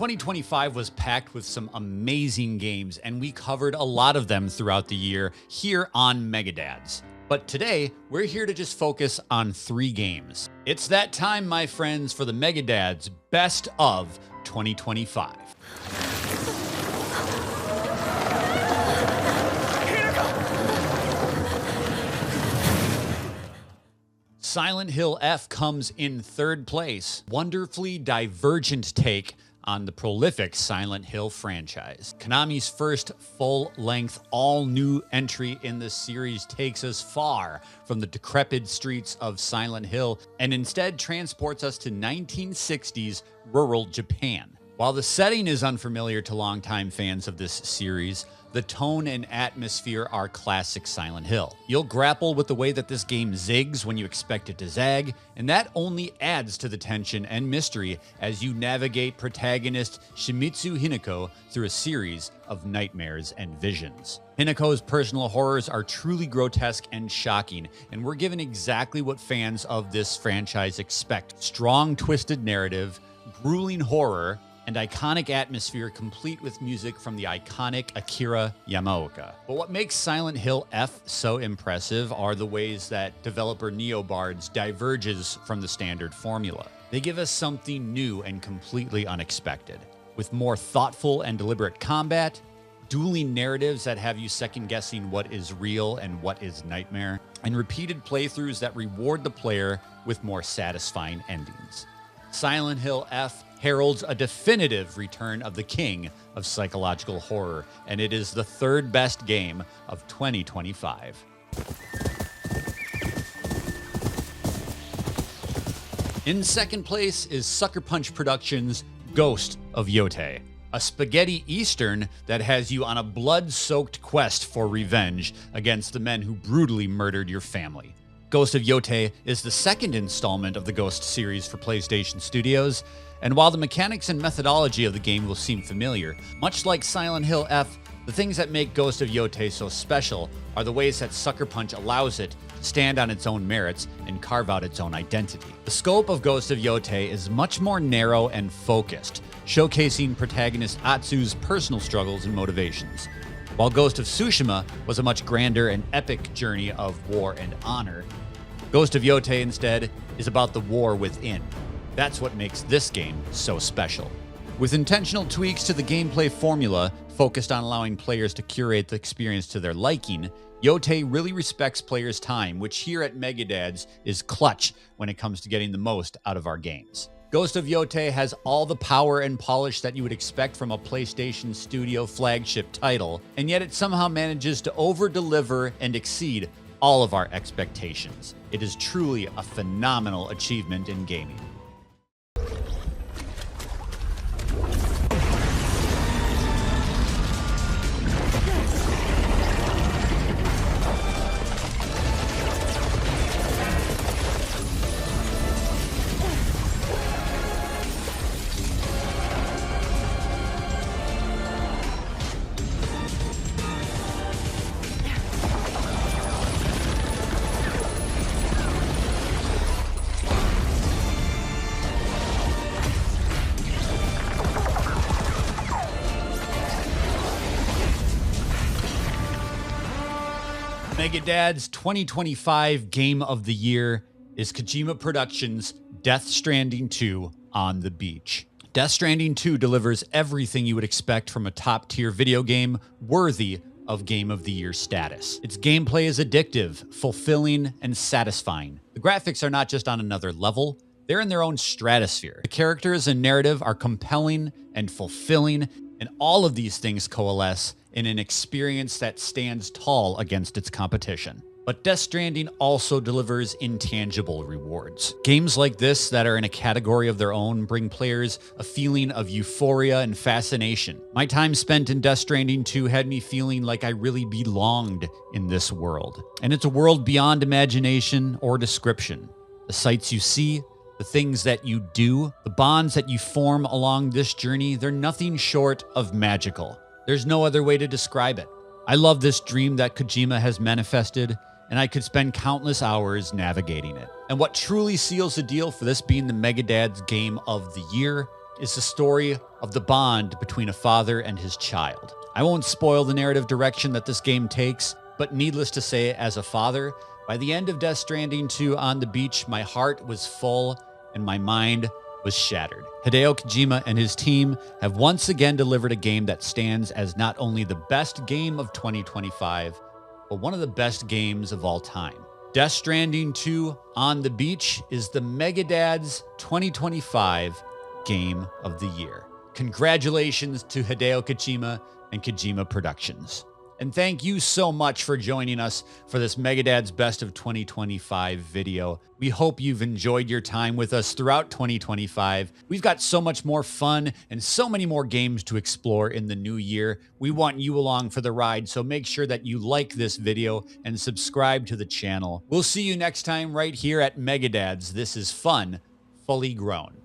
2025 was packed with some amazing games, and we covered a lot of them throughout the year here on Megadads. But today, we're here to just focus on 3 games. It's that time, my friends, for the Megadads Best of 2025. Silent Hill F comes in 3rd place. Wonderfully divergent take on the prolific Silent Hill franchise. Konami's first full-length, all-new entry in the series takes us far from the decrepit streets of Silent Hill and instead transports us to 1960s rural Japan. While the setting is unfamiliar to longtime fans of this series, the tone and atmosphere are classic Silent Hill. You'll grapple with the way that this game zigs when you expect it to zag, and that only adds to the tension and mystery as you navigate protagonist Shimizu Hinako through a series of nightmares and visions. Hinako's personal horrors are truly grotesque and shocking, and we're given exactly what fans of this franchise expect. Strong, twisted narrative, grueling horror, and iconic atmosphere complete with music from the iconic Akira Yamaoka. But what makes Silent Hill F so impressive are the ways that developer Neobards diverges from the standard formula. They give us something new and completely unexpected, with more thoughtful and deliberate combat, dueling narratives that have you second-guessing what is real and what is nightmare, and repeated playthroughs that reward the player with more satisfying endings. Silent Hill F heralds a definitive return of the king of psychological horror, and it is the 3rd best game of 2025. In 2nd place is Sucker Punch Productions' Ghost of Yotei, a spaghetti eastern that has you on a blood-soaked quest for revenge against the men who brutally murdered your family. Ghost of Yotei is the 2nd installment of the Ghost series for PlayStation Studios, and while the mechanics and methodology of the game will seem familiar, much like Silent Hill F, the things that make Ghost of Yotei so special are the ways that Sucker Punch allows it to stand on its own merits and carve out its own identity. The scope of Ghost of Yotei is much more narrow and focused, showcasing protagonist Atsu's personal struggles and motivations. While Ghost of Tsushima was a much grander and epic journey of war and honor, Ghost of Yotei instead is about the war within. That's what makes this game so special. With intentional tweaks to the gameplay formula focused on allowing players to curate the experience to their liking, Yotei really respects players' time, which here at Megadads is clutch when it comes to getting the most out of our games. Ghost of Yotei has all the power and polish that you would expect from a PlayStation Studio flagship title, and yet it somehow manages to over-deliver and exceed all of our expectations. It is truly a phenomenal achievement in gaming. Megadads' 2025 Game of the Year is Kojima Productions' Death Stranding 2 on the Beach. Death Stranding 2 delivers everything you would expect from a top-tier video game worthy of Game of the Year status. Its gameplay is addictive, fulfilling, and satisfying. The graphics are not just on another level, they're in their own stratosphere. The characters and narrative are compelling and fulfilling, and all of these things coalesce in an experience that stands tall against its competition. But Death Stranding also delivers intangible rewards. Games like this that are in a category of their own bring players a feeling of euphoria and fascination. My time spent in Death Stranding 2 had me feeling like I really belonged in this world. And it's a world beyond imagination or description. The sights you see, the things that you do, the bonds that you form along this journey, they're nothing short of magical. There's no other way to describe it. I love this dream that Kojima has manifested, and I could spend countless hours navigating it. And what truly seals the deal for this being the Megadads Game of the Year is the story of the bond between a father and his child. I won't spoil the narrative direction that this game takes, but needless to say, as a father, by the end of Death Stranding 2 On the Beach, my heart was full and my mind was shattered. Hideo Kojima and his team have once again delivered a game that stands as not only the best game of 2025, but one of the best games of all time. Death Stranding 2 On the Beach is the Megadad's 2025 Game of the Year. Congratulations to Hideo Kojima and Kojima Productions. And thank you so much for joining us for this Megadad's Best of 2025 video. We hope you've enjoyed your time with us throughout 2025. We've got so much more fun and so many more games to explore in the new year. We want you along for the ride, so make sure that you like this video and subscribe to the channel. We'll see you next time right here at Megadad's. This is Fun Fully Grown.